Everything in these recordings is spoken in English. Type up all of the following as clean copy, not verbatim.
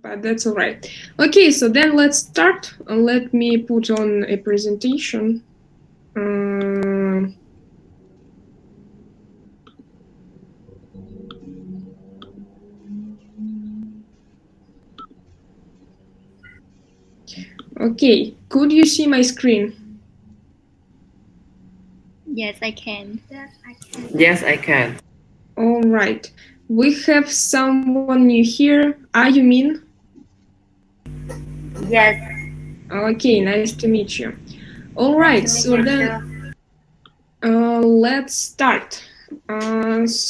but that's all right. Okay, so then let's start. Let me put on a presentation. Okay, could you see my screen? Yes, I can. Yes, I can. All right. We have someone new here. Are you Min? Yes. Okay, nice to meet you. All right, so then let's start. Let's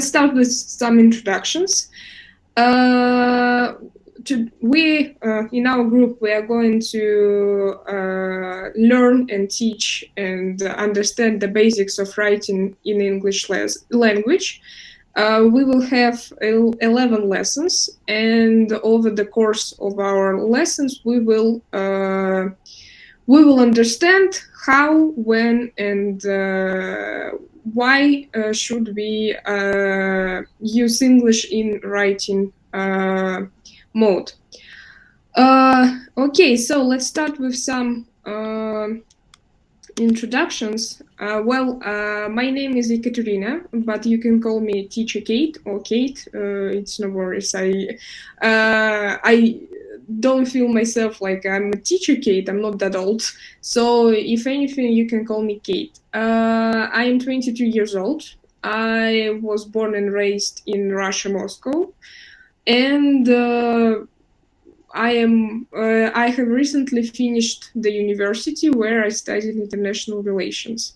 start with some introductions. We in our group we are going to learn and teach and understand the basics of writing in English language. We will have 11 lessons, and over the course of our lessons we will understand how, when, and why should we use English in writing mode. Okay, so let's start with some introductions. My name is Ekaterina, but you can call me Teacher Kate or Kate. It's no worries. I don't feel myself like I'm a teacher Kate. I'm not that old. So if anything, you can call me Kate. I am 22 years old. I was born and raised in Russia, Moscow. And I have recently finished the university where I studied international relations.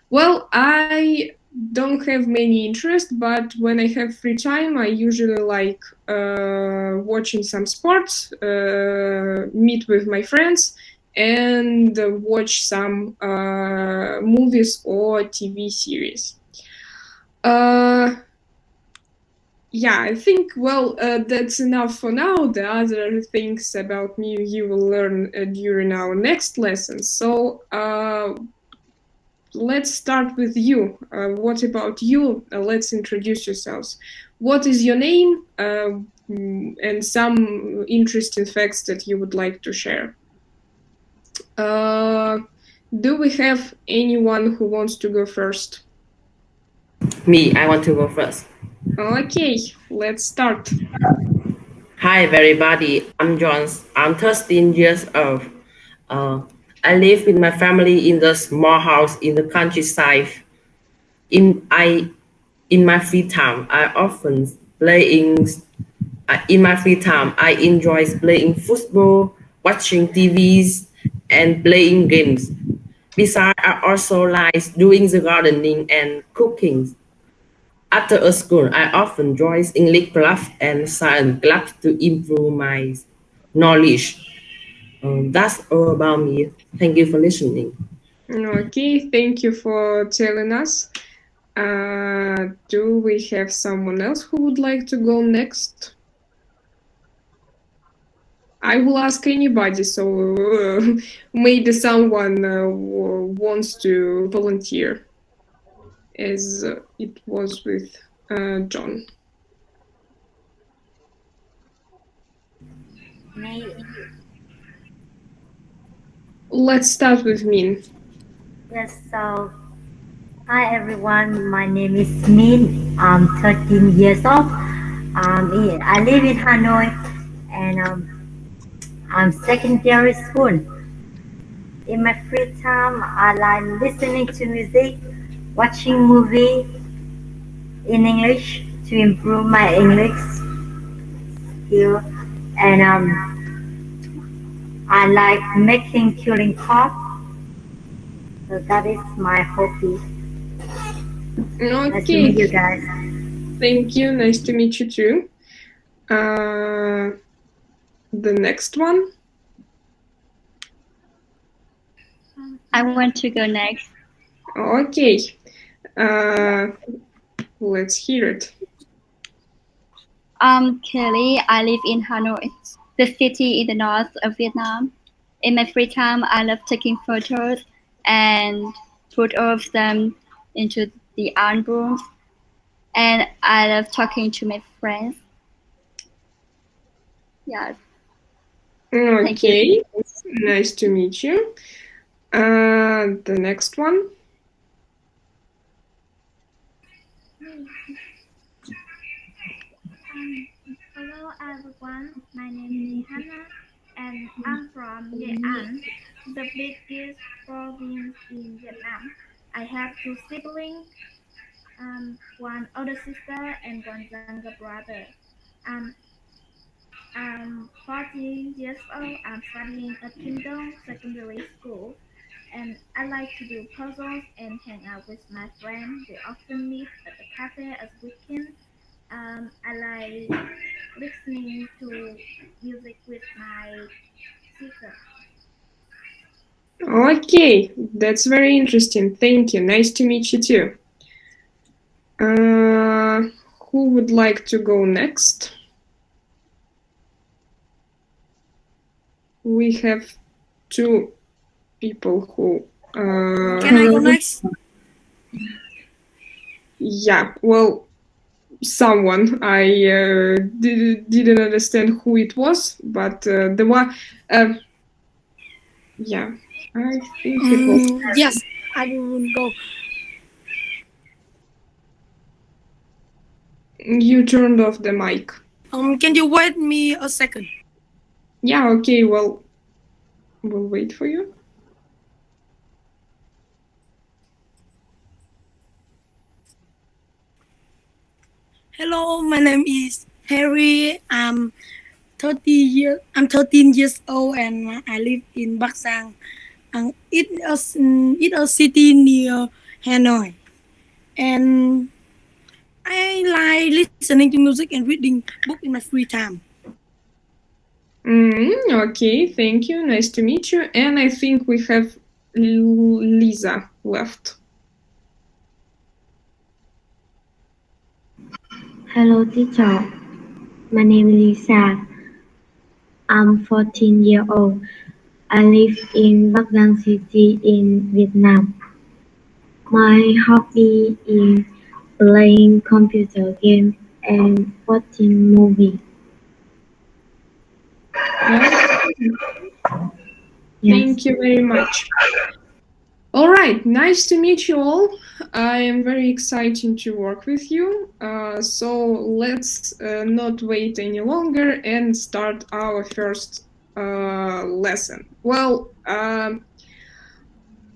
Well, I don't have many interests, but when I have free time, I usually like watching some sports, meet with my friends, and watch some movies or TV series. Yeah, I think, that's enough for now. The other things about me you will learn during our next lesson. So let's start with you. What about you? Let's introduce yourselves. What is your name and some interesting facts that you would like to share? Do we have anyone who wants to go first? Me, I want to go first. Okay, let's start. Hi, everybody. I'm John. I'm 13 years old. Uh, I live with my family in the small house in the countryside. In I, in my free time, I often playing. In my free time, I enjoy playing football, watching TVs, and playing games. Besides, I also like doing the gardening and cooking. After a school, I often join English club and science club to improve my knowledge. That's all about me. Thank you for listening. Okay, thank you for telling us. Do we have someone else who would like to go next? I will ask anybody, so maybe someone wants to volunteer, as it was with John. Me. Let's start with Min. Yes, so hi everyone, my name is Min. I'm 13 years old. I live in Hanoi and I'm secondary school. In my free time, I like listening to music, watching movie in English to improve my English skill, and I like making curing pop. So that is my hobby. Nice to meet you Okay, guys. thank you. Nice to meet you too. The next one. I want to go next. Okay, let's hear it. Kelly, I live in Hanoi, the city in the north of Vietnam. In my free time, I love taking photos and put all of them into the albums. And I love talking to my friends. Yes. Thank you. Okay, nice to meet you. The next one. Hello everyone, my name is Hannah and I'm from Nghệ An, the biggest province in Vietnam. I have two siblings, one older sister and one younger brother. Um, I'm 14 years old. I'm studying at Kingdom Secondary School, and I like to do puzzles and hang out with my friends. We often meet at the cafe at weekend. I like listening to music with my sister. Okay, that's very interesting. Thank you. Nice to meet you too. Who would like to go next? We have two people who. Can I go next? Yeah, well, someone. I didn't understand who it was, but the one. Yeah, I think it was. Yes, I will go. You turned off the mic. Can you wait me a second? Yeah, okay, well, we'll wait for you. Hello, my name is Harry. I'm 13 years old and I live in Bắc Giang. It's a city near Hanoi. And I like listening to music and reading book in my free time. Okay, thank you. Nice to meet you. And I think we have Lisa left. Hello, teacher. My name is Lisa. I'm 14 years old. I live in Bắc Giang City in Vietnam. My hobby is playing computer games and watching movies. Thank you very much. All right, nice to meet you all. I am very excited to work with you. So let's not wait any longer and start our first lesson. Well,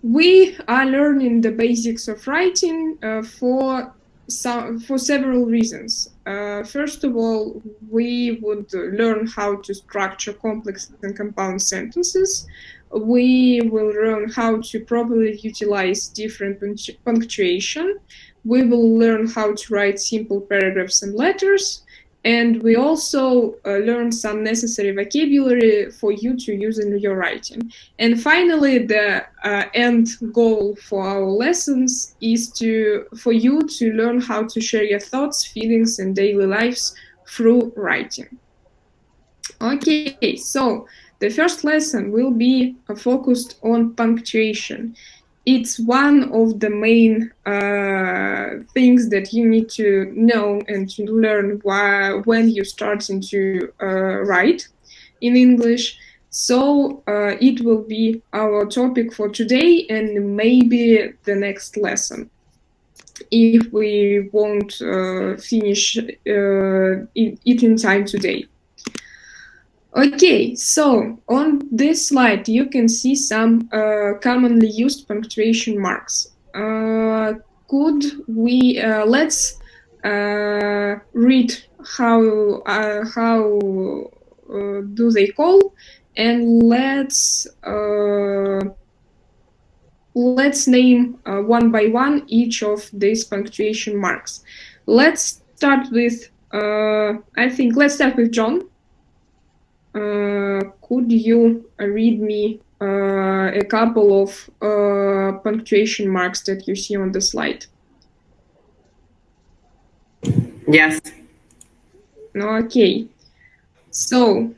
we are learning the basics of writing for several reasons. First of all, we would learn how to structure complex and compound sentences. We will learn how to properly utilize different punctuation. We will learn how to write simple paragraphs and letters. And we also learn some necessary vocabulary for you to use in your writing. And finally, the end goal for our lessons is for you to learn how to share your thoughts, feelings, and daily lives through writing. Okay, so the first lesson will be focused on punctuation. It's one of the main things that you need to know and to learn when you're starting to write in English. So it will be our topic for today and maybe the next lesson if we won't finish it in time today. Okay, so on this slide you can see some commonly used punctuation marks. Could we let's read how do they call, and let's name one by one each of these punctuation marks. Let's start with I think let's start with John. Could you read me a couple of punctuation marks that you see on the slide? Yes. Okay. So,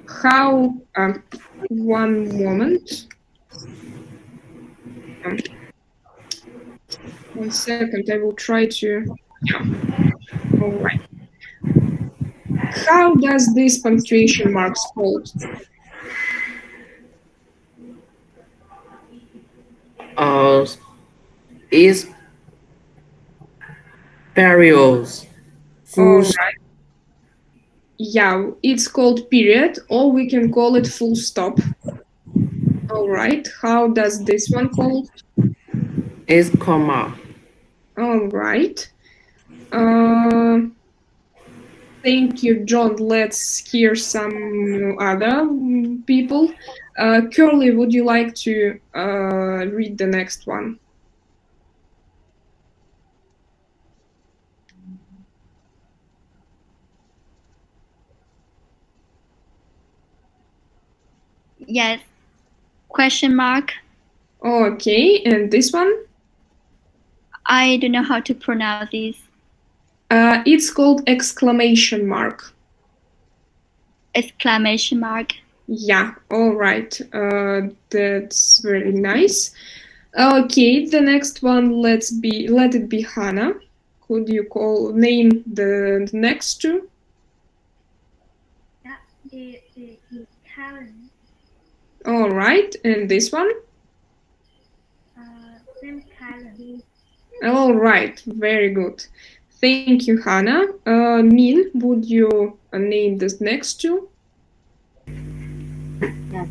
how? One moment. Um, 1 second. I will try to. Yeah. All right. How does this punctuation marks called? Is periods. All Full right. Yeah, it's called period, or we can call it full stop. All right. How does this one called? is comma. All right. Uh, Thank you, John. Let's hear some other people. Curly, would you like to read the next one? Yes. Question mark. Okay, and this one? I don't know how to pronounce this. It's called exclamation mark. Exclamation mark. Yeah, all right. That's very nice. Okay, the next one, let it be Hannah. Could you name the next two? Yeah, the current, All right, and this one? semicolon. All right, very good. Thank you, Hannah. Min, would you name this next two? Yes.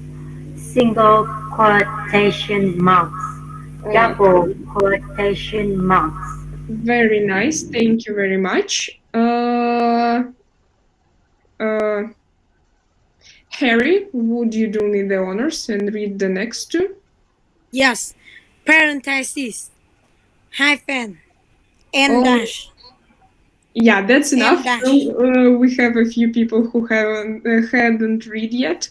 Single quotation marks, double quotation marks. Very nice. Thank you very much. Uh, Harry, would you do me the honors and read the next two? Yes. Parenthesis, hyphen, and Oh, dash, yeah, that's enough. and dash. We have a few people who hadn't read yet.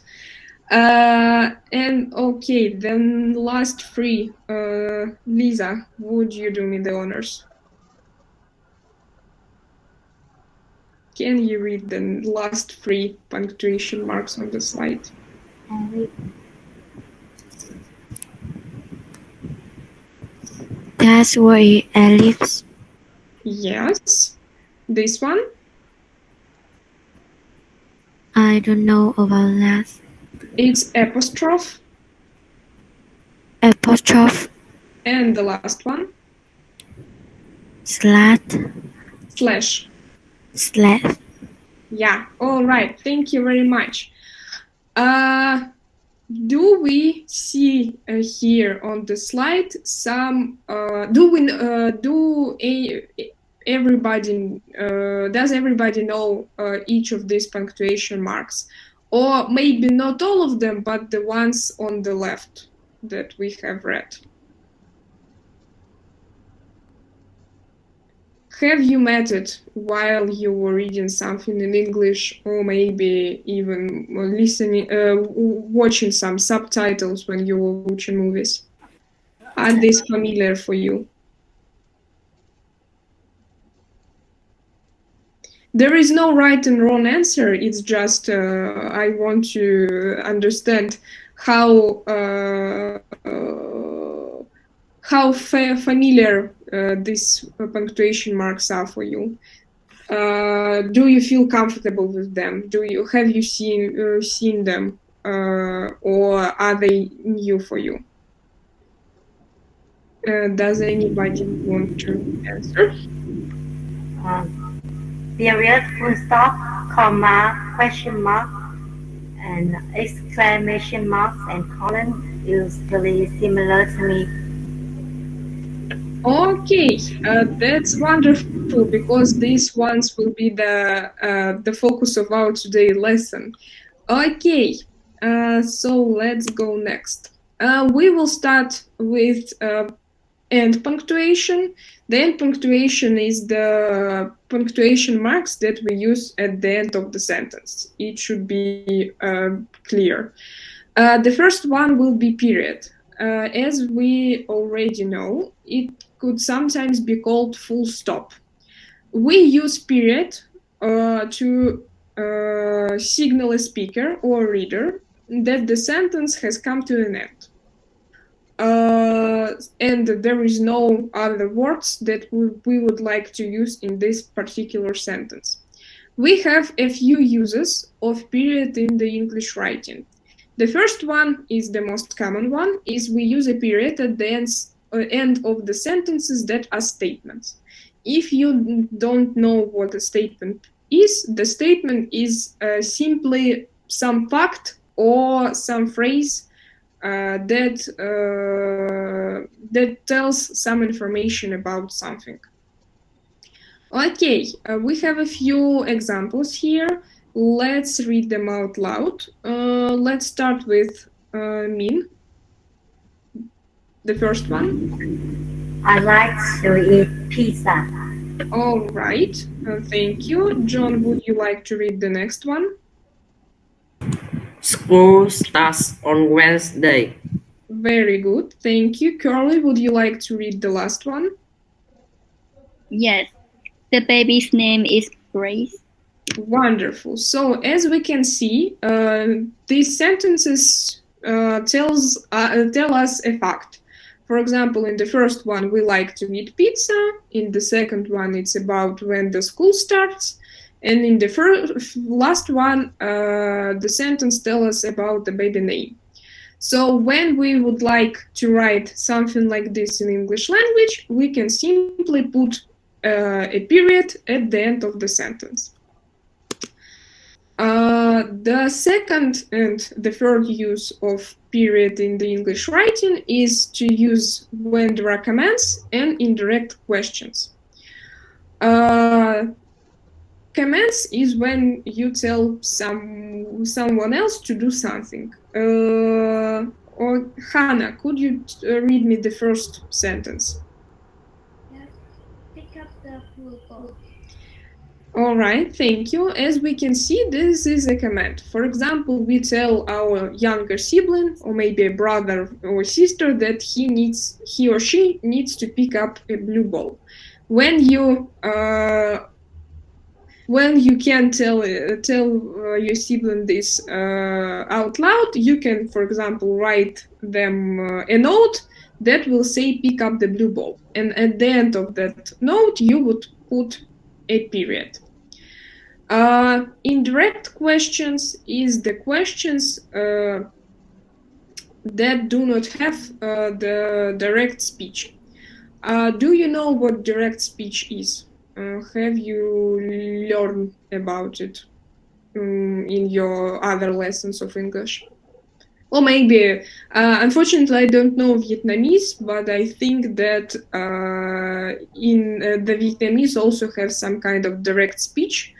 And okay, then last three. Lisa, would you do me the honors? Can you read the last three punctuation marks on the slide? That's where ellipse. Yes. This one? I don't know about that. It's apostrophe. Apostrophe, And the last one? slash, Slash. slash. Yeah, all right. Thank you very much. Do we see here on the slide some? Everybody does everybody know each of these punctuation marks, or maybe not all of them, but the ones on the left that we have read? Have you met it while you were reading something in English, or maybe even watching some subtitles when you were watching movies? Are these familiar for you? There is no right and wrong answer. It's just I want to understand how familiar these punctuation marks are for you. Do you feel comfortable with them? Have you seen them, or are they new for you? Does anybody want to answer? Period, full stop, comma, question mark, and exclamation marks and colon is really similar to me. Okay, that's wonderful because these ones will be the focus of our today lesson. Okay, so let's go next. We will start with end punctuation. The end punctuation is the punctuation marks that we use at the end of the sentence. It should be clear. The first one will be period. As we already know, it could sometimes be called full stop. We use period to signal a speaker or reader that the sentence has come to an end. And there is no other words that we would like to use in this particular sentence. We have a few uses of period in the English writing. The first one is the most common one, is we use a period at the end of the sentences that are statements. If you don't know what a statement is, the statement is simply some fact or some phrase that tells some information about something. Okay, we have a few examples here. Let's read them out loud. Let's start with Min, the first one. I like to eat pizza. All right, thank you. John, would you like to read the next one? School starts on Wednesday. Very good, thank you. Curly, would you like to read the last one? Yes, the baby's name is Grace. Wonderful. So as we can see, these sentences tell us a fact. For example, in the first one, we like to eat pizza. In the second one, it's about when the school starts. And in the last one, the sentence tells us about the baby name. So when we would like to write something like this in English language, we can simply put a period at the end of the sentence. The second and the third use of period in the English writing is to use when there are commands and indirect questions. Commands is when you tell someone else to do something. Or Hannah, could you read me the first sentence? Yes. Pick up the blue ball. All right, thank you. As we can see, this is a command. For example, we tell our younger sibling, or maybe a brother or sister, that he or she needs to pick up a blue ball. When you can tell your sibling this out loud, you can, for example, write them a note that will say "pick up the blue ball," and at the end of that note, you would put a period. Indirect questions is the questions that do not have the direct speech. Do you know what direct speech is? Have you learned about it in your other lessons of English? Or maybe, unfortunately, I don't know Vietnamese, but I think that in the Vietnamese also have some kind of direct speech.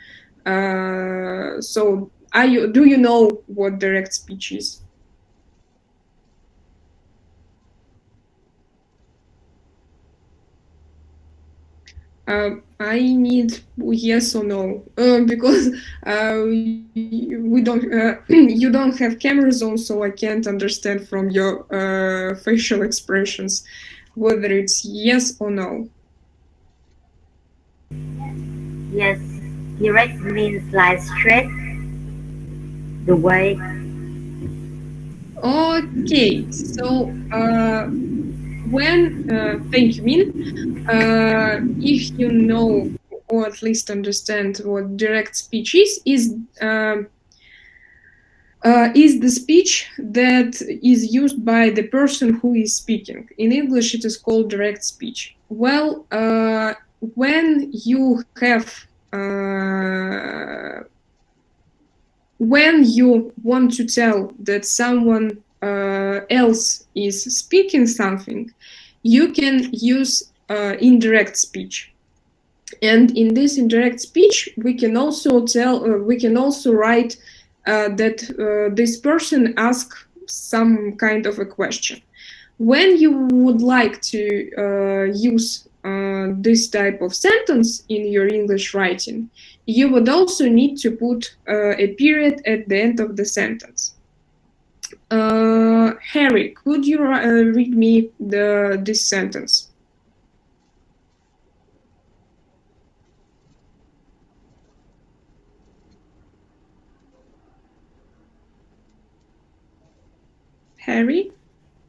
So, do you know what direct speech is? I need yes or no because we don't you don't have cameras on, so I can't understand from your facial expressions whether it's yes or no. Yes, direct means like straight, the way. Okay, so thank you, Min. If you know or at least understand what direct speech is the speech that is used by the person who is speaking. In English, it is called direct speech. Well, when you want to tell that someone else is speaking something, you can use indirect speech. And in this indirect speech, we can also write that this person asks some kind of a question. When you would like to use this type of sentence in your English writing, you would also need to put a period at the end of the sentence. Harry, could you read me this sentence? Harry?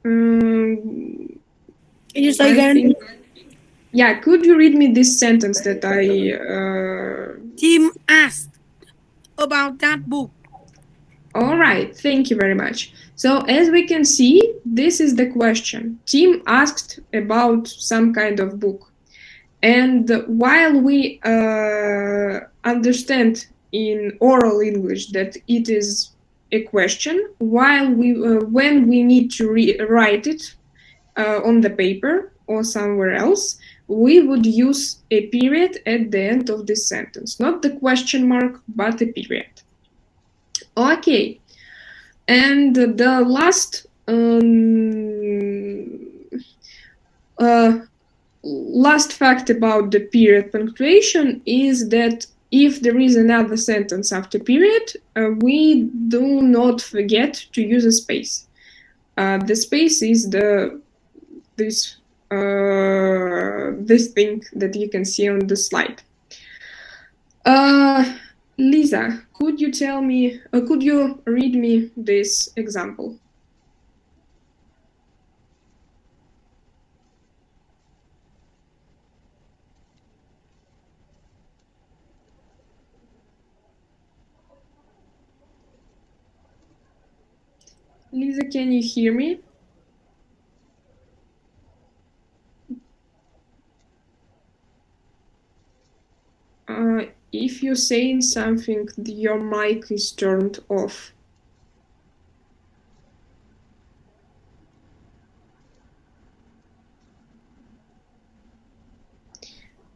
Can you say again? Yeah, could you read me this sentence that I... Tim asked. about that book. All right, thank you very much. So, as we can see, this is the question. Tim asked about some kind of book. And while we understand in oral English that it is a question, when we need to write it on the paper or somewhere else, we would use a period at the end of this sentence, not the question mark, but a period. Okay, and the uh, last fact about the period punctuation is that if there is another sentence after period, we do not forget to use a space. The space is this this thing that you can see on the slide. Lisa, could you tell me? Could you read me this example? Lisa, can you hear me? If you're saying something, your mic is turned off.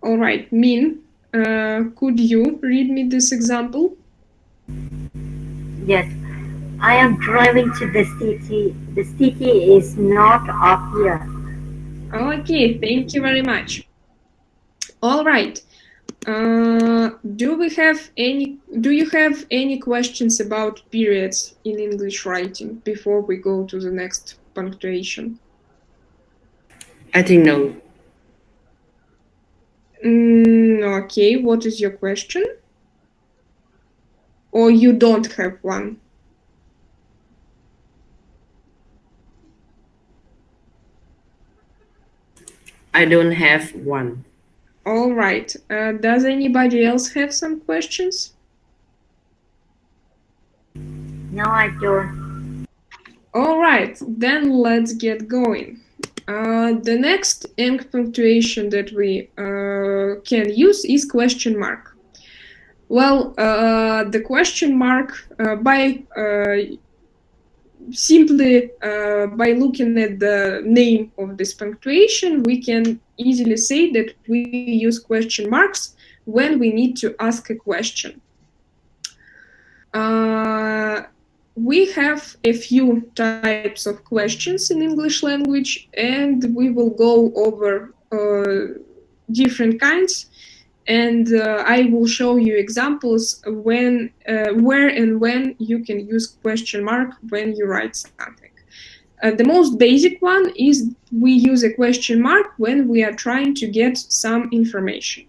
All right, Min, could you read me this example? Yes, I am driving to the city. The city is not up here. Okay, thank you very much. All right. Do you have any questions about periods in English writing before we go to the next punctuation? I think no. Okay, what is your question? Or you don't have one? I don't have one. All right. Does anybody else have some questions? No, I don't. All right, then let's get going. The next ink punctuation that we can use is question mark. Well, the question mark by simply by looking at the name of this punctuation, we can easily say that we use question marks when we need to ask a question. Uh, we have a few types of questions in English language, and we will go over different kinds. And I will show you examples where and when you can use question mark when you write something. The most basic one is we use a question mark when we are trying to get some information.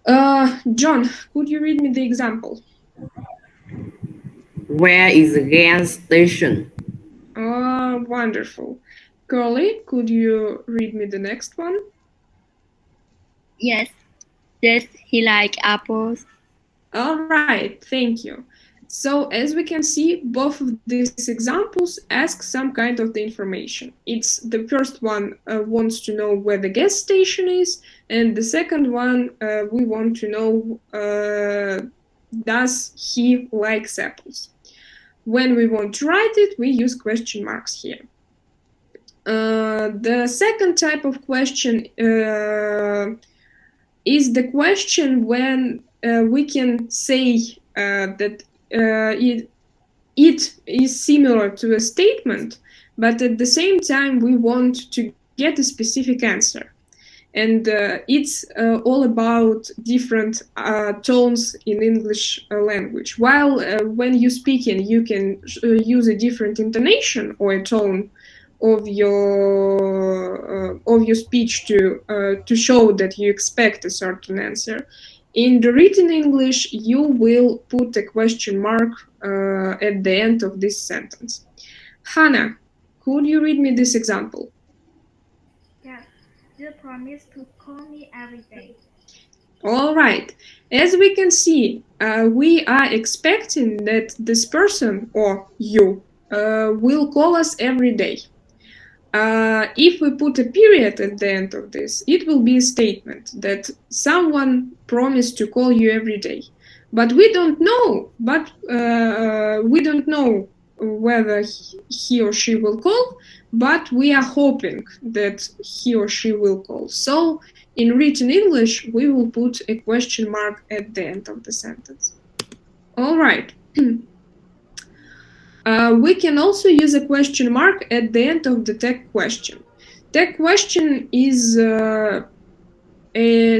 John, could you read me the example? Where is the gas station? Wonderful. Curly, could you read me the next one? Yes. Does he like apples? All right, thank you. So as we can see, both of these examples ask some kind of the information. It's the first one wants to know where the gas station is, and the second one we want to know does he likes apples. When we want to write it, we use question marks here. The second type of question is the question when we can say that it is similar to a statement, but at the same time we want to get a specific answer. And it's all about different tones in English language. While when you speaking, you can use a different intonation or a tone of your speech to show that you expect a certain answer. In the written English, you will put a question mark at the end of this sentence. Hannah, could you read me this example? Yes, you promise to call me every day. All right. As we can see, we are expecting that this person or you will call us every day. If we put a period at the end of this, it will be a statement that someone promised to call you every day. But we don't know. We don't know whether he or she will call. But we are hoping that he or she will call. So in written English, we will put a question mark at the end of the sentence. All right. We can also use a question mark at the end of the tag question. Tag question is a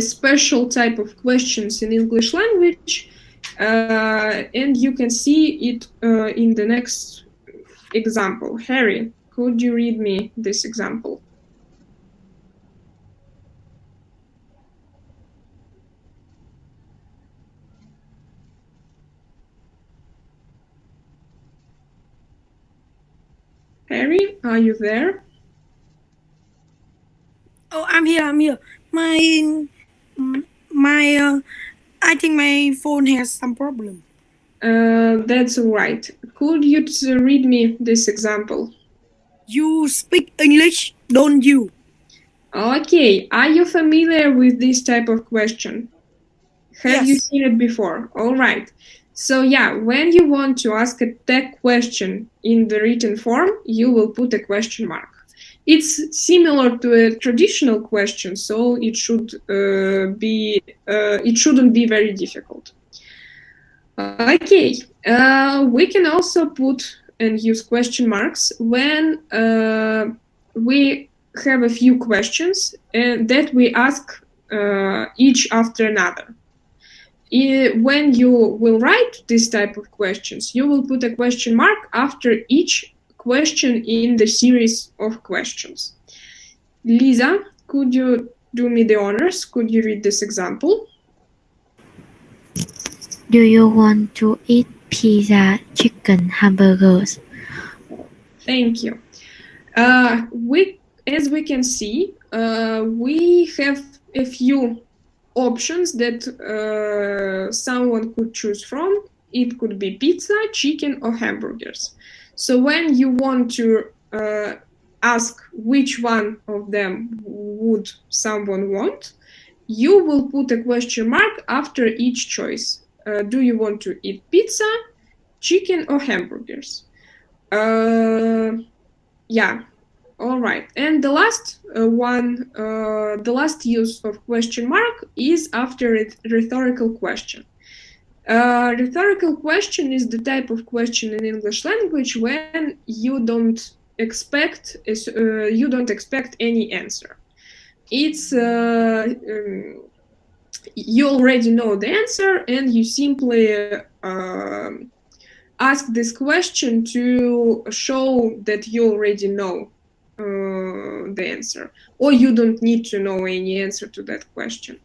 special type of questions in English language, and you can see it in the next example. Harry, could you read me this example? Harry, are you there? Oh, I'm here. I'm here. My I think my phone has some problem. That's all right. Could you read me this example? You speak English, don't you? Okay. Are you familiar with this type of question? Have you Yes. seen it before? All right. So yeah, when you want to ask a tag question in the written form, you will put a question mark. It's similar to a traditional question, so it shouldn't be very difficult. Okay, we can also put and use question marks when we have a few questions and that we ask each after another. When you will write this type of questions, you will put a question mark after each question in the series of questions. Lisa, could you do me the honors? Could you read this example? Do you want to eat pizza, chicken, hamburgers? Thank you. As we can see, we have a few options that someone could choose from. It could be pizza, chicken, or hamburgers. So when you want to ask which one of them would someone want, you will put a question mark after each choice. Do you want to eat pizza, chicken, or hamburgers? Yeah, all right. And the last the last use of question mark is after rhetorical question. Rhetorical question is the type of question in English language when you don't expect any answer. It's you already know the answer and you simply ask this question to show that you already know the answer, or you don't need to know any answer to that question.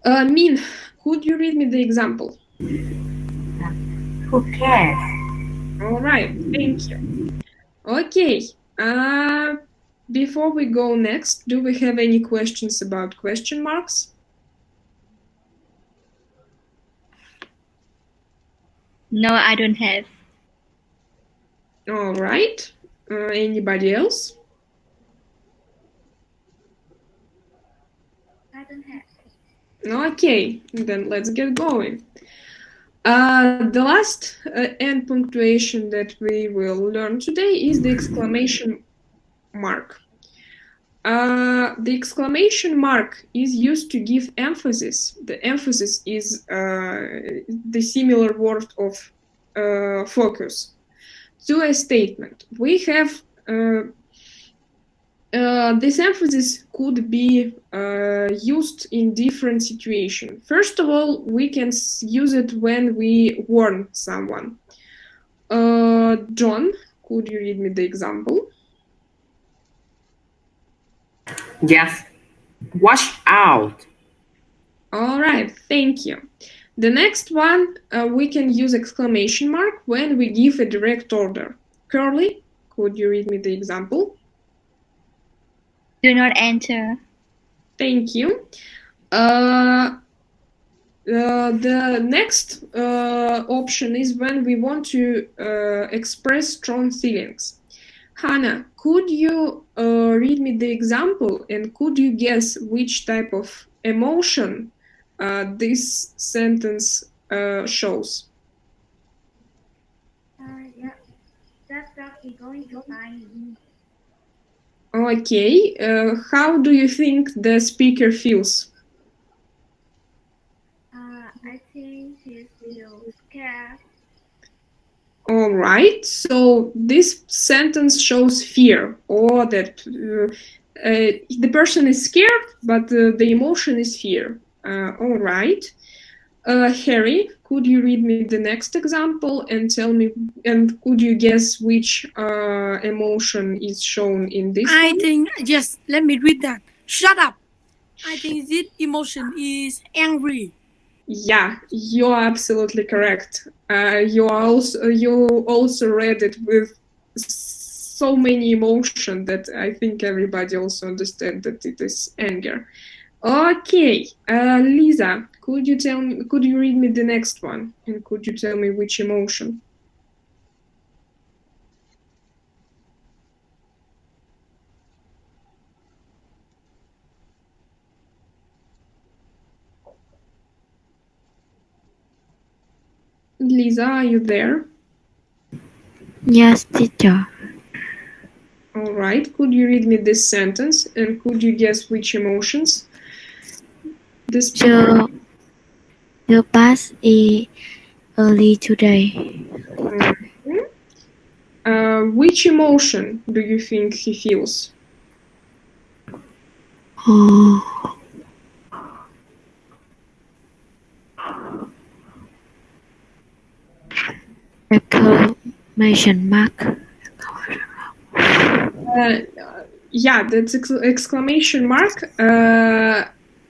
Min, could you read me the example? Who cares? All right, thank you. Okay, before we go next, do we have any questions about question marks? No, I don't have. All right, anybody else? I don't have. Okay, then let's get going. The last end punctuation that we will learn today is the exclamation mark. The exclamation mark is used to give emphasis. The emphasis is the similar word of focus to a statement. We have this emphasis could be used in different situations. First of all, we can use it when we warn someone. John, could you read me the example? Yes. Watch out. All right, thank you. The next one, we can use exclamation mark when we give a direct order. Curly, could you read me the example? Do not enter. Thank you. The next option is when we want to express strong feelings. Hannah, could you read me the example and could you guess which type of emotion this sentence shows? Yeah, that dog is going to bite me. Okay, how do you think the speaker feels? I think he feels scared. All right, so this sentence shows fear, or that the person is scared, but the emotion is fear. All right. Harry, could you read me the next example and tell me, and could you guess which emotion is shown in this I one? think, yes, let me read that. Shut up. I think this emotion is angry. Yeah, you're absolutely correct. You also read it with so many emotion that I think everybody also understand that it is anger. Okay, Lisa, could you read me the next one, and could you tell me which emotion? Lisa, are you there? Yes, teacher. All right. Could you read me this sentence and could you guess which emotions the speaker? The bus is early today. Which emotion do you think he feels? Oh, exclamation mark. Yeah, that's exclamation mark.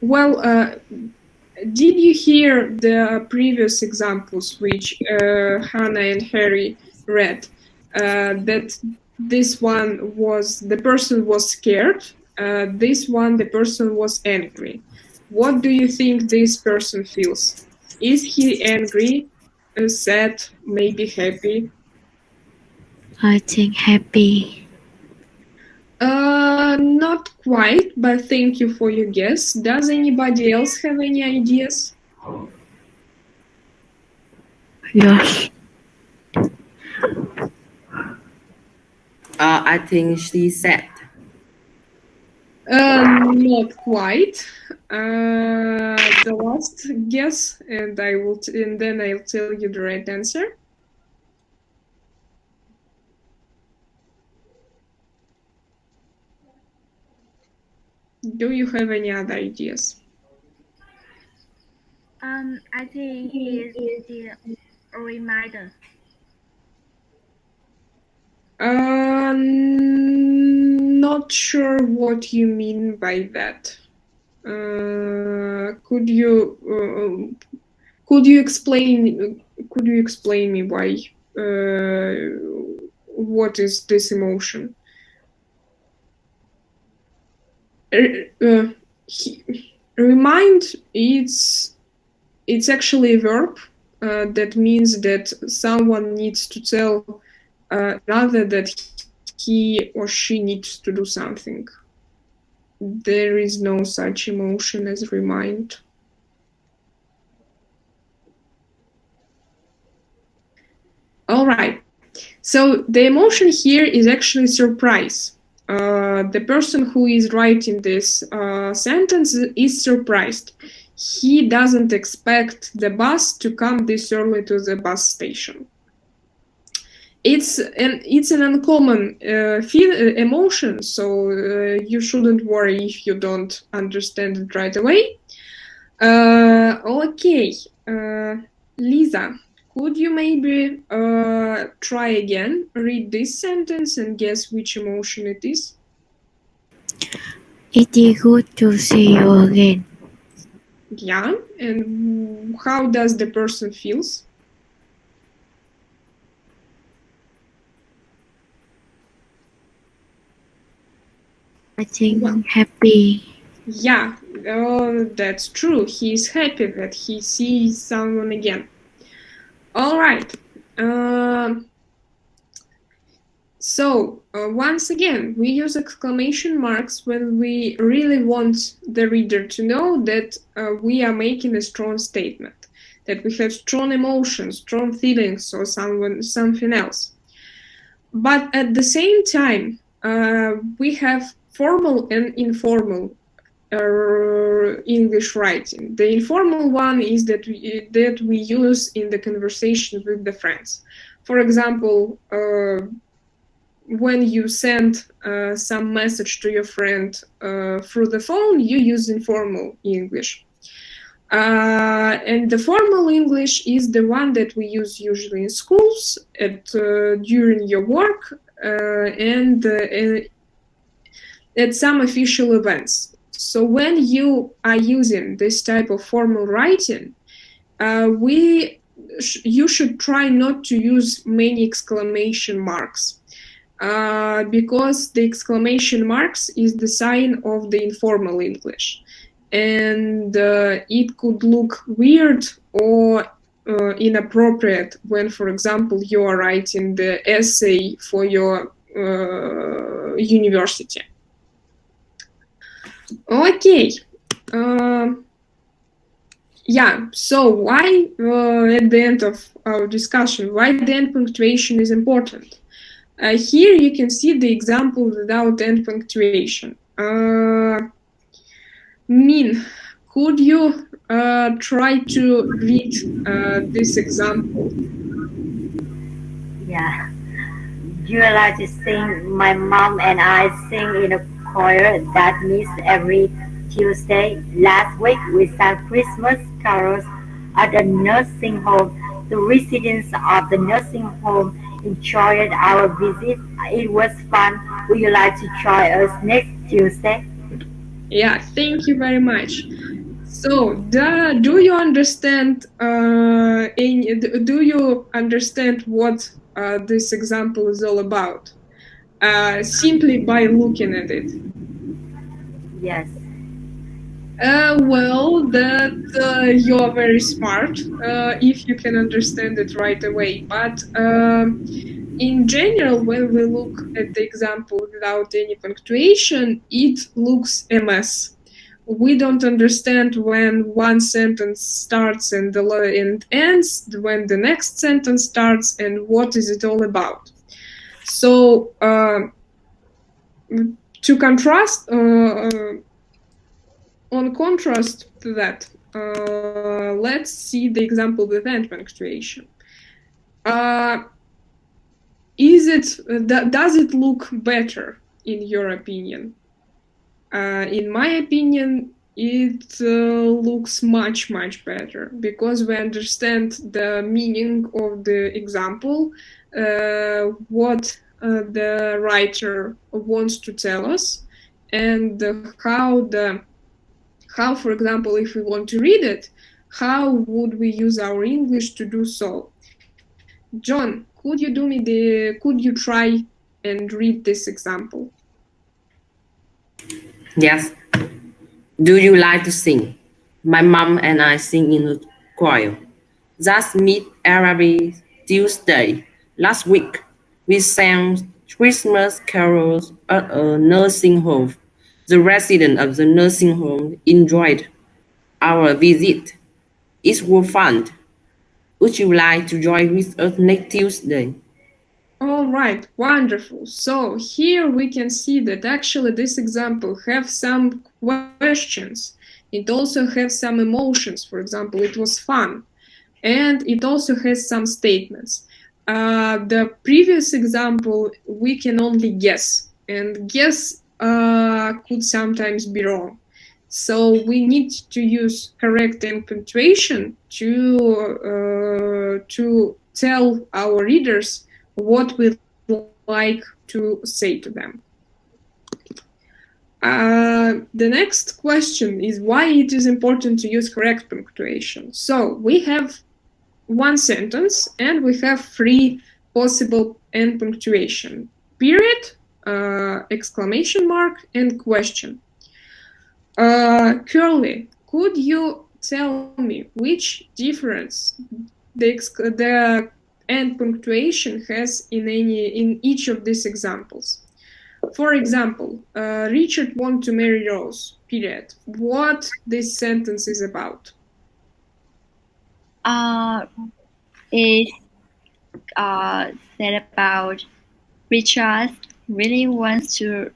Well, did you hear the previous examples which Hannah and Harry read? That this one was the person was scared. This one the person was angry. What do you think this person feels? Is he angry, sad, maybe happy? I think happy. Not quite, but thank you for your guess. Does anybody else have any ideas? Yes. I think she said. Not quite. The last guess, and and then I'll tell you the right answer. Do you have any other ideas? I think it's the reminder. Not sure what you mean by that. Could you explain? Could you explain me why? What is this emotion? Uh, remind. It's actually a verb that means that someone needs to tell another that he or she needs to do something. There is no such emotion as remind. All right. So the emotion here is actually surprise. The person who is writing this sentence is surprised. He doesn't expect the bus to come this early to the bus station. It's an uncommon emotion, so you shouldn't worry if you don't understand it right away. Okay, Lisa, could you maybe try again, read this sentence and guess which emotion it is? It is good to see you again. Yeah, and how does the person feels? I think happy. Yeah, That's true. He is happy that he sees someone again. All right. So, once again, we use exclamation marks when we really want the reader to know that we are making a strong statement, that we have strong emotions, strong feelings, or something else. But at the same time, we have formal and informal English writing. The informal one is that we use in the conversation with the friends. For example, when you send some message to your friend through the phone, you use informal English. And the formal English is the one that we use usually in schools, during your work, and at some official events. So when you are using this type of formal writing, you should try not to use many exclamation marks, because the exclamation marks is the sign of the informal English, and it could look weird or inappropriate when, for example, you are writing the essay for your university. Okay. Yeah, so why, at the end of our discussion, why the end punctuation is important? Here you can see the example without end punctuation. Min, could you try to read this example? Yeah. You like to sing. My mom and I sing in a choir that meets every Tuesday. Last week we sang Christmas carols at a nursing home. The residents of the nursing home enjoyed our visit. It was fun. Would you like to try us next Tuesday? Yeah, thank you very much. So, do you understand? Do you understand what this example is all about? Simply by looking at it. Yes. Well, that you're very smart if you can understand it right away. But in general, when we look at the example without any punctuation, it looks a mess. We don't understand when one sentence starts and ends, when the next sentence starts, and what is it all about. So, to contrast, on contrast to that, let's see the example with end punctuation. Does it look better in your opinion? In my opinion, it looks much better, because we understand the meaning of the example, what the writer wants to tell us, and how, for example, if we want to read it, how would we use our English to do so? John, could you try and read this example? Yes. Do you like to sing? My mom and I sing in the choir. That's meet every Tuesday. Last week, we sang Christmas carols at a nursing home. The residents of the nursing home enjoyed our visit. It was fun. Would you like to join with us next Tuesday? All right, wonderful. So here we can see that actually this example have some questions. It also has some emotions. For example, it was fun. And it also has some statements. The previous example, we can only guess. And guess could sometimes be wrong. So we need to use correct end punctuation to tell our readers what we like to say to them. The next question is why it is important to use correct punctuation. So we have one sentence and we have three possible end punctuation: period, exclamation mark, and question. Curly, could you tell me which difference the end punctuation has in each of these examples? For example, Richard wants to marry Rose. Period. What this sentence is about? Is said about Richard really wants to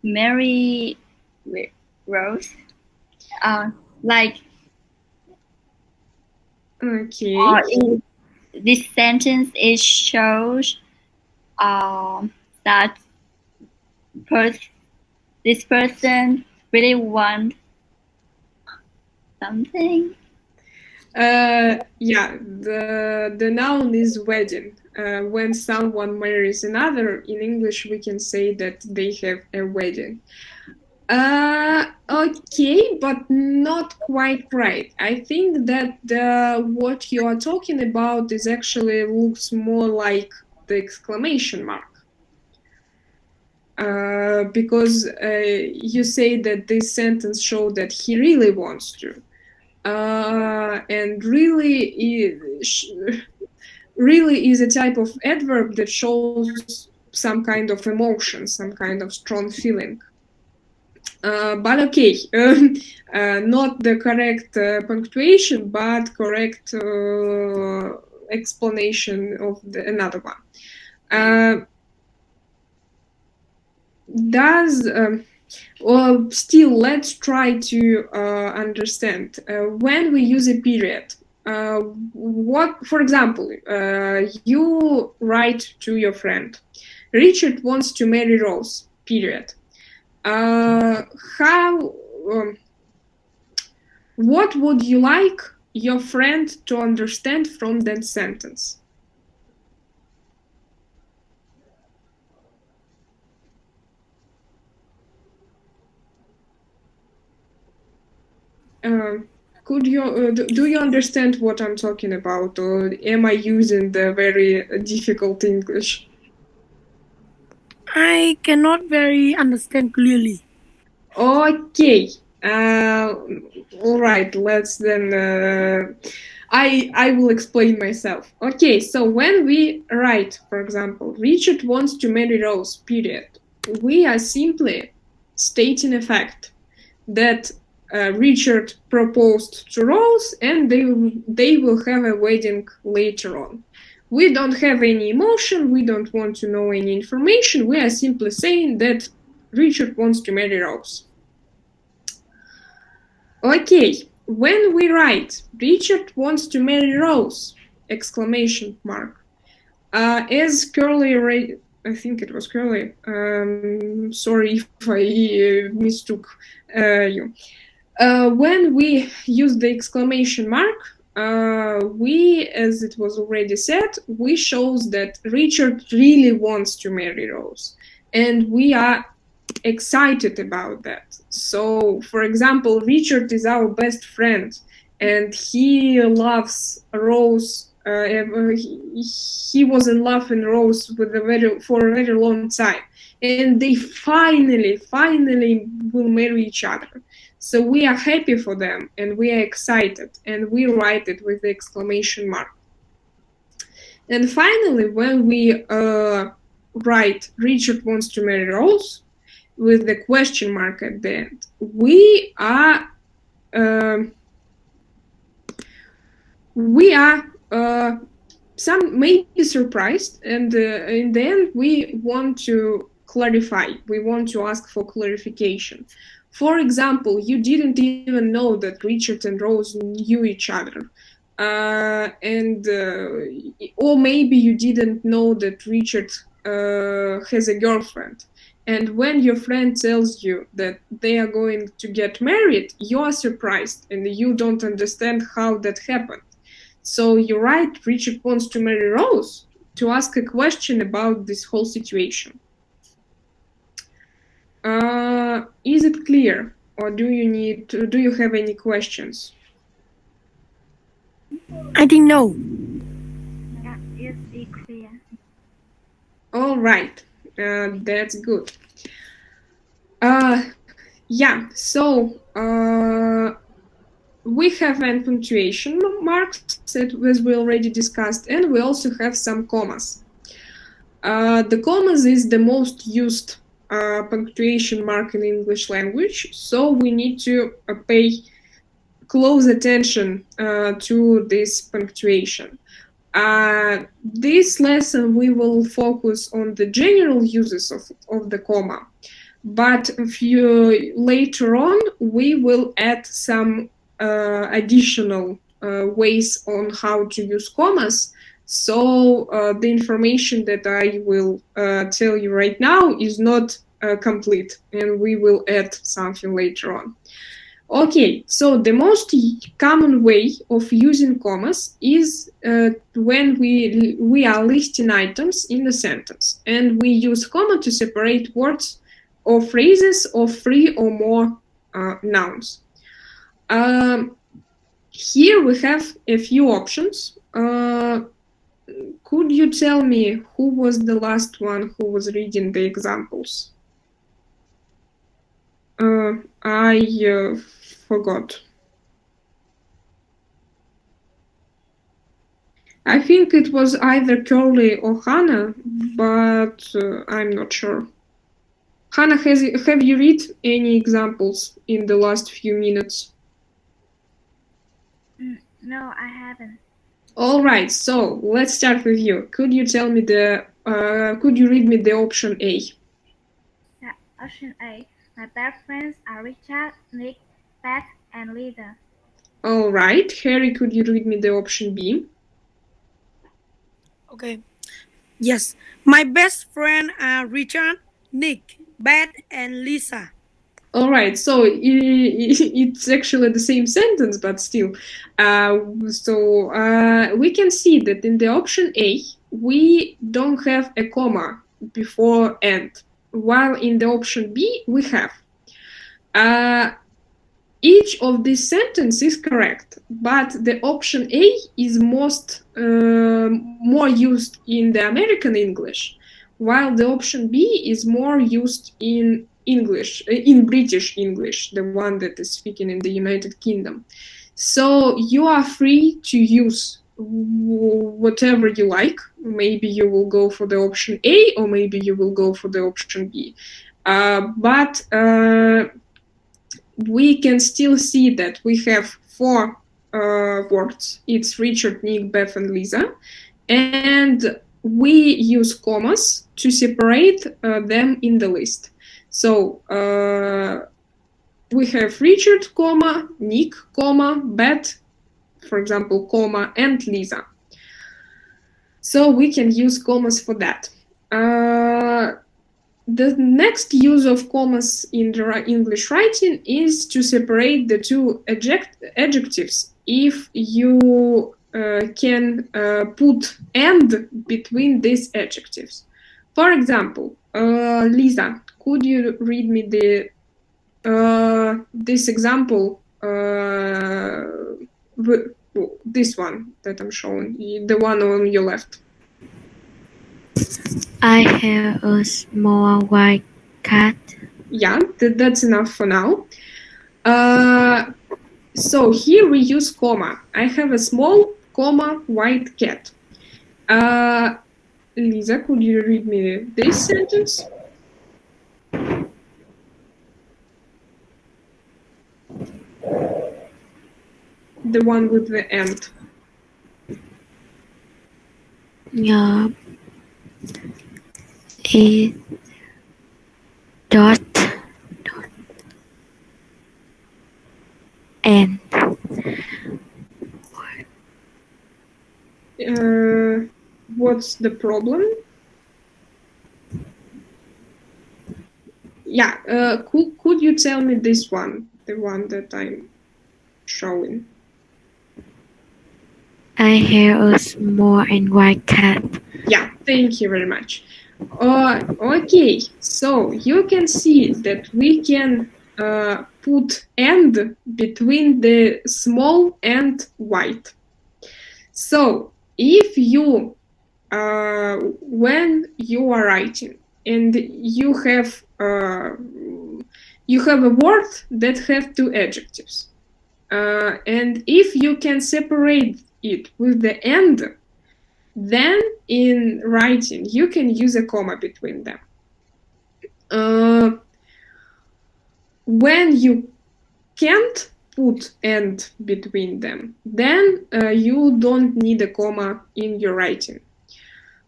marry Rose. Like Okay. in this sentence, it shows that this person really wants something. Yeah, the noun is wedding. When someone marries another, in English we can say that they have a wedding. Okay, but not quite right. I think that what you are talking about is actually looks more like the exclamation mark. Because you say that this sentence shows that he really wants to. And really is a type of adverb that shows some kind of emotion, some kind of strong feeling. But okay, not the correct punctuation, but correct explanation of another one. Well, still, let's try to understand. When we use a period, what, for example, you write to your friend, Richard wants to marry Rose, period. How, what would you like your friend to understand from that sentence? Could you do you understand what I'm talking about, or am I using the very difficult English? I cannot very understand clearly. Okay. All right. Let's then. I will explain myself. Okay. So when we write, for example, Richard wants to marry Rose. Period. We are simply stating a fact that Richard proposed to Rose, and they will have a wedding later on. We don't have any emotion. We don't want to know any information. We are simply saying that Richard wants to marry Rose. Okay, when we write Richard wants to marry Rose! Exclamation mark. As Curly, I think it was Curly. Sorry if I mistook you. When we use the exclamation mark, we, as it was already said, we shows that Richard really wants to marry Rose, and we are excited about that. So, for example, Richard is our best friend, and he loves Rose. He was in love with Rose for a very long time, and they finally will marry each other. So we are happy for them, and we are excited, and we write it with the exclamation mark. And finally, when we write Richard wants to marry Rose with the question mark at the end, we are some maybe surprised, and in the end we want to clarify, we want to ask for clarification. For example, you didn't even know that Richard and Rose knew each other, and or maybe you didn't know that Richard has a girlfriend, and when your friend tells you that they are going to get married, you are surprised and you don't understand how that happened. So you write Richard wants to marry Rose to ask a question about this whole situation. Is it clear, or do you have any questions? I think no. Yeah, it's clear. All right, that's good. Yeah, so we have an punctuation marks that as we already discussed, and we also have some commas. The commas is the most used punctuation mark in English language, so we need to pay close attention to this punctuation. This lesson we will focus on the general uses of the comma, but later on we will add some additional ways on how to use commas. So the information that I will tell you right now is not complete, and we will add something later on. Okay, so the most common way of using commas is when we are listing items in a sentence, and we use comma to separate words or phrases of 3 or more nouns. Here we have a few options. Could you tell me who was the last one who was reading the examples? I forgot. I think it was either Curly or Hannah, but I'm not sure. Hannah, have you read any examples in the last few minutes? No, I haven't. All right, so let's start with you. Could you tell me could you read me the option A? Yeah, option A. My best friends are Richard, Nick, Beth, and Lisa. All right, Harry, could you read me the option B? Okay. Yes. My best friend are Richard, Nick, Beth, and Lisa. All right, so it's actually the same sentence, but still. We can see that in the option A, we don't have a comma before and, while in the option B, we have. Each of these sentences is correct, but the option A is more used in the American English, while the option B is more used in English, in British English, the one that is speaking in the United Kingdom. So you are free to use whatever you like. Maybe you will go for the option A, or maybe you will go for the option B. But we can still see that we have 4 words. It's Richard, Nick, Beth, and Lisa. And we use commas to separate them in the list. So we have Richard, comma, Nick, comma, Beth, for example, comma, and Lisa. So we can use commas for that. The next use of commas in the English writing is to separate the two adjectives if you can put and between these adjectives. For example, Lisa, could you read me this example? This one that I'm showing, the one on your left. I have a small white cat. Yeah, that's enough for now. So here we use comma. I have a small, comma, white cat. Lisa, could you read me this sentence? The one with the end. Yeah. A dot and What's the problem? Yeah, could you tell me this one, the one that I'm showing? I have a small and white cat. Yeah, thank you very much. Okay, so you can see that we can put and between the small and white. So if you, when you are writing and you have you have a word that have two adjectives. And if you can separate it with the end, then in writing you can use a comma between them. When you can't put and between them, then you don't need a comma in your writing.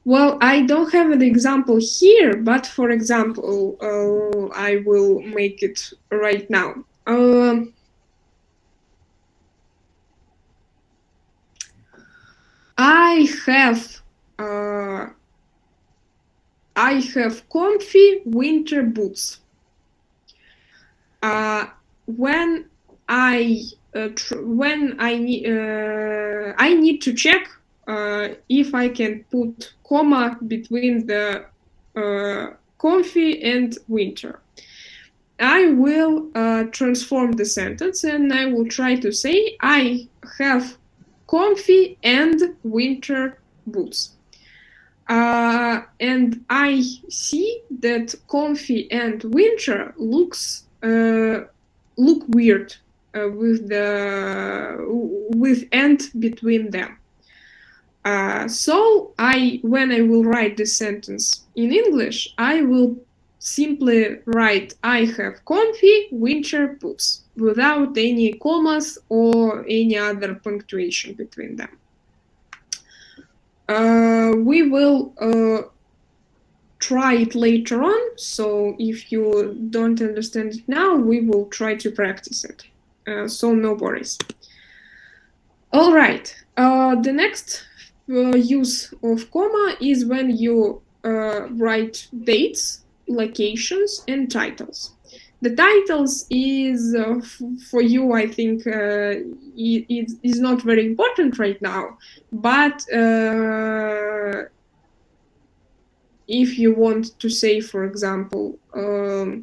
Well, I don't have an example here, but for example, I will make it right now. I have comfy winter boots. When I need to check if I can put comma between the comfy and winter. I will transform the sentence and I will try to say I have comfy and winter boots. And I see that comfy and winter look weird with and between them. So when I will write this sentence in English, I will simply write I have comfy winter boots without any commas or any other punctuation between them. We will try it later on, so if you don't understand it now, we will try to practice it. So no worries. All right, the next use of comma is when you write dates, locations, and titles. The titles is for you, I think, it is not very important right now, but if you want to say, for example, I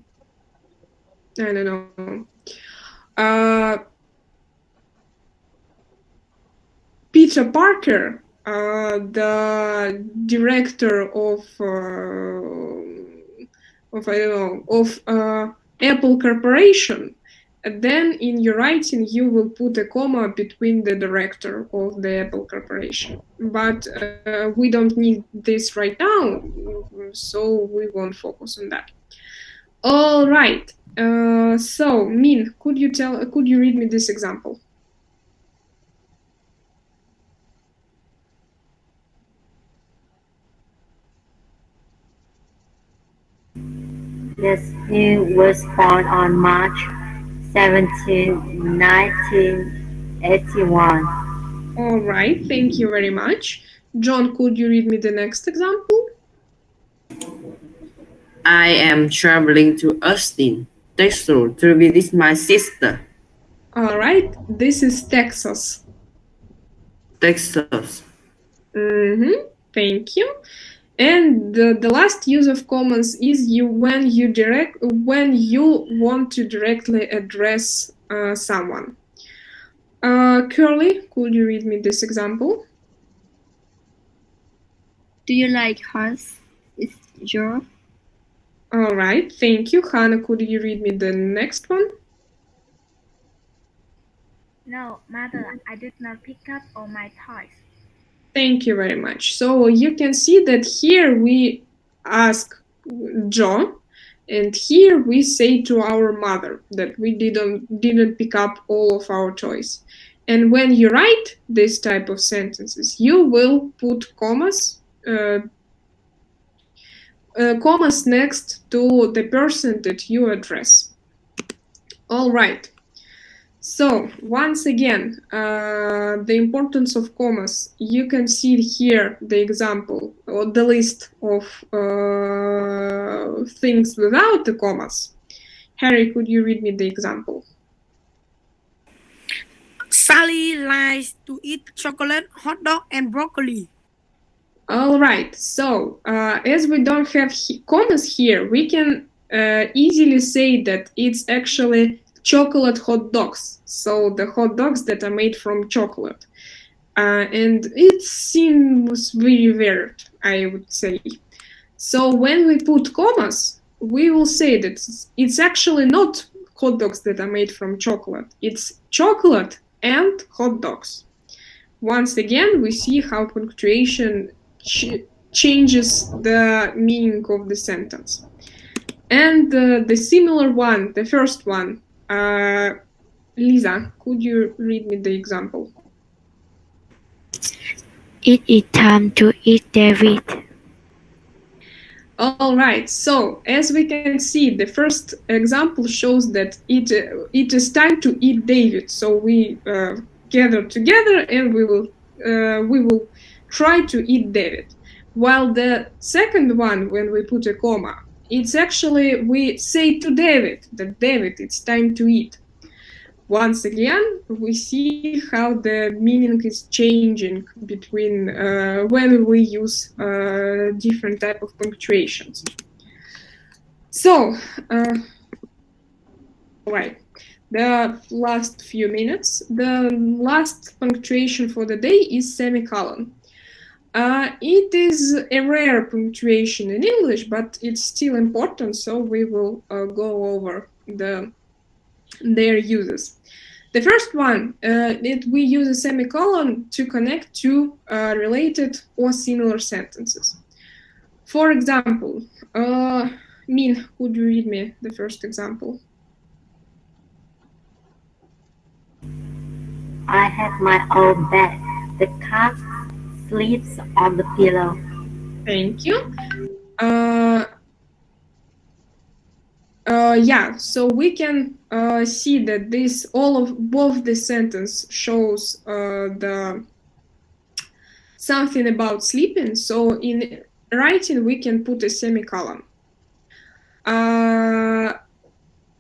don't know, Peter Parker, the director of I don't know, of Apple Corporation, then in your writing you will put a comma between the director of the Apple Corporation. But we don't need this right now, so we won't focus on that. All right. So, Min, could you read me this example? Yes, he was born on March 17, 1981. All right, thank you very much. John, could you read me the next example? I am traveling to Austin, Texas to visit my sister. All right, this is Texas. Texas. Thank you. And the last use of commas is when you want to directly address someone. Curly, could you read me this example? Do you like horse? It's Joe. All right, thank you. Hannah, could you read me the next one? No, mother, I did not pick up all my toys. Thank you very much. So you can see that here we ask John, and here we say to our mother that we didn't pick up all of our toys. And when you write this type of sentences, you will put commas next to the person that you address. All right. So once again, the importance of commas. You can see here the example or the list of things without the commas. Harry, could you read me the example? Sally likes to eat chocolate, hot dog, and broccoli. All right. So as we don't have commas here, we can easily say that it's actually chocolate hot dogs. So the hot dogs that are made from chocolate. And it seems very weird, I would say. So when we put commas, we will say that it's actually not hot dogs that are made from chocolate. It's chocolate and hot dogs. Once again, we see how punctuation changes the meaning of the sentence. And the similar one, the first one, Lisa, could you read me the example? It is time to eat, David. All right, so as we can see, the first example shows that it is time to eat David. So we gather together and we will try to eat David. While the second one, when we put a comma, it's actually we say to David that David, it's time to eat. Once again, we see how the meaning is changing between when we use different type of punctuations. So, right, the last few minutes, the last punctuation for the day is semicolon. It is a rare punctuation in English, but it's still important, so we will go over their uses. The first one, we use a semicolon to connect two related or similar sentences. For example, Min, could you read me the first example? I have my own bed. The cat sleeps on the pillow. Thank you. Yeah, so we can see that both the sentence shows the something about sleeping. So in writing, we can put a semicolon.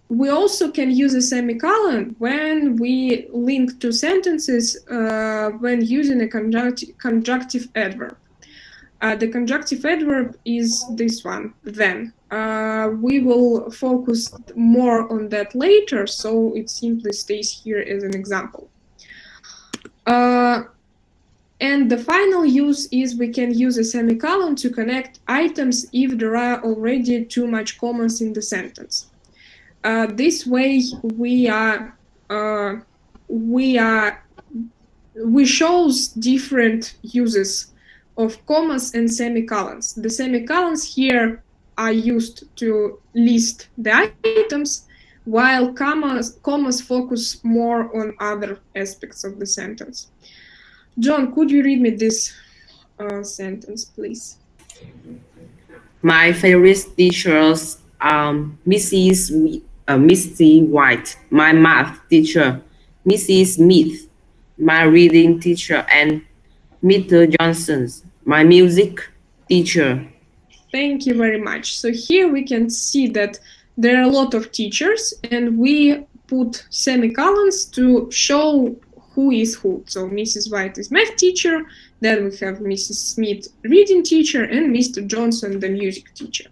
We also can use a semicolon when we link two sentences when using a conjunctive adverb. The conjunctive adverb is this one, then. We will focus more on that later, so it simply stays here as an example. And the final use is we can use a semicolon to connect items if there are already too much commas in the sentence. This way we shows different uses of commas and semicolons. The semicolons here are used to list the items, while commas focus more on other aspects of the sentence. John, could you read me this sentence, please? My favorite teachers are Missy White, my math teacher, Mrs. Smith, my reading teacher, and Mr. Johnson, my music teacher. Thank you very much. So here we can see that there are a lot of teachers, and we put semicolons to show who is who. So Mrs. White is math teacher, then we have Mrs. Smith reading teacher, and Mr. Johnson the music teacher.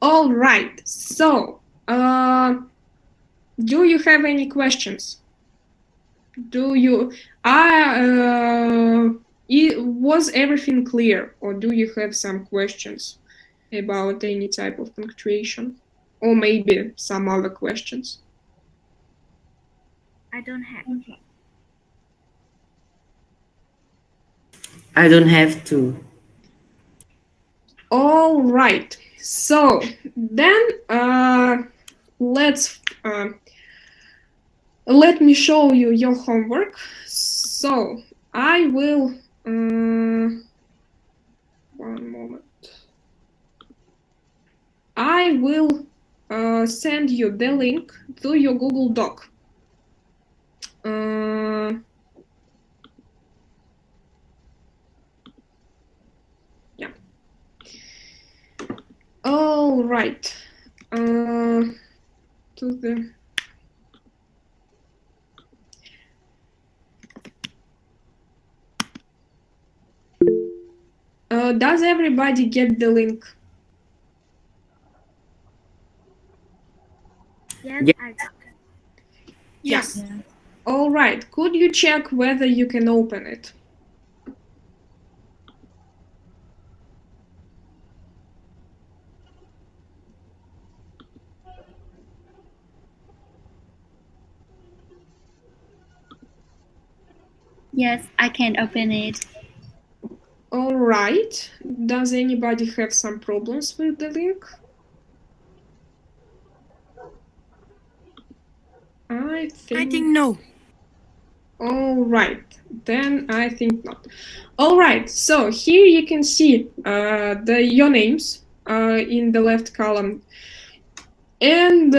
All right, so do you have any questions? Was everything clear, or do you have some questions about any type of punctuation, or maybe some other questions? I don't have. I don't have to. All right, so then let me show you your homework. So I will one moment. I will send you the link to your Google Doc. Yeah. All right. To the does everybody get the link? Yes, Yeah. I got it. Yes. Yeah. All right. Could you check whether you can open it? Yes, I can open it. All right. Does anybody have some problems with the link? I think no. All right, then I think not. All right, so here you can see your names in the left column, and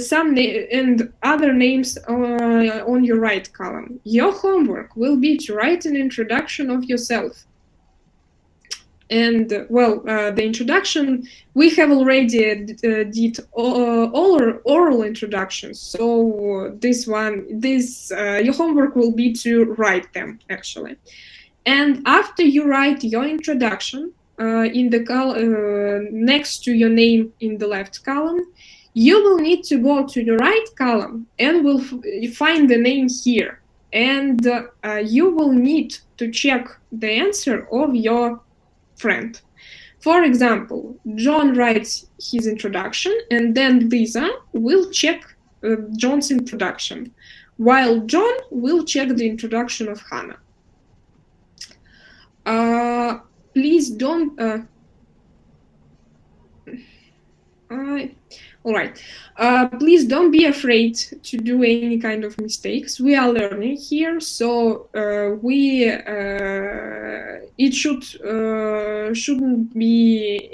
some and other names on your right column. Your homework will be to write an introduction of yourself. And well, the introduction, we have already did all oral introductions. So this your homework will be to write them actually. And after you write your introduction in the next to your name in the left column, you will need to go to the right column and will find the name here. And you will need to check the answer of your friend. For example, John writes his introduction, and then Lisa will check John's introduction, while John will check the introduction of Hannah. Please don't. All right. Please don't be afraid to do any kind of mistakes. We are learning here, so it shouldn't be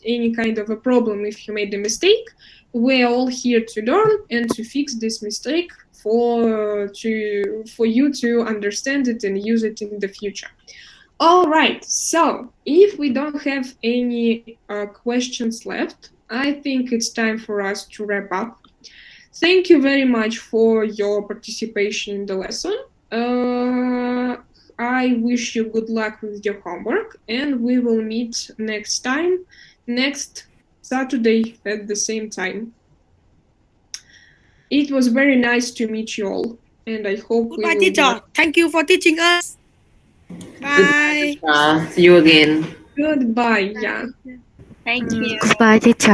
any kind of a problem if you made a mistake. We're all here to learn and to fix this mistake for you to understand it and use it in the future. All right, so if we don't have any questions left, I think it's time for us to wrap up. Thank you very much for your participation in the lesson. I wish you good luck with your homework, and we will meet next Saturday at the same time. It was very nice to meet you all, and I hope Goodbye, teacher. Thank you for teaching us. Bye. See you again. Goodbye. Yeah. Thank you. Goodbye, teacher.